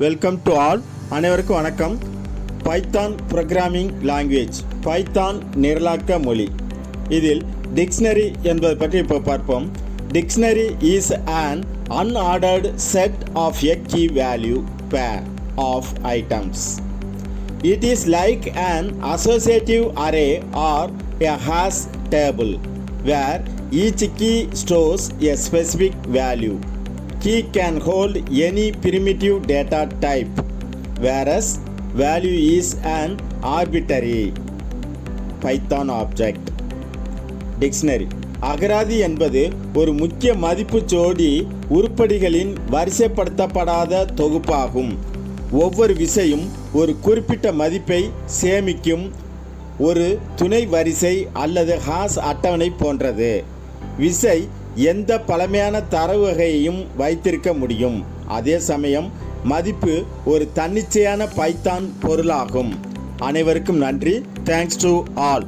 Welcome to all. அனைவருக்கும் வணக்கம். Python programming language, Python நிரலாக்க மொழி. இதில் டிக்ஷனரி என்பதை பற்றி இப்போ பார்ப்போம். Dictionary is an unordered set of a key value pair of items. It is like an associative array or a hash table where each key stores a specific value. Key can hold any primitive data type, whereas value is an arbitrary Python object. Dictionary. அகராதி என்பது ஒரு முக்கிய மதிப்பு ஜோடி உருப்படிகளின் வரிசைப்படுத்தப்படாத தொகுப்பாகும். ஒவ்வொரு விசையும் ஒரு குறிப்பிட்ட மதிப்பை சேமிக்கும் ஒரு துணை வரிசை அல்லது ஹாஷ் அட்டவணை போன்றது. விசை எந்த பழமையான தரவு வகையையும் வைத்திருக்க முடியும். அதே சமயம் மதிப்பு ஒரு தன்னிச்சையான பைத்தான் பொருளாகும். அனைவருக்கும் நன்றி. Thanks to all.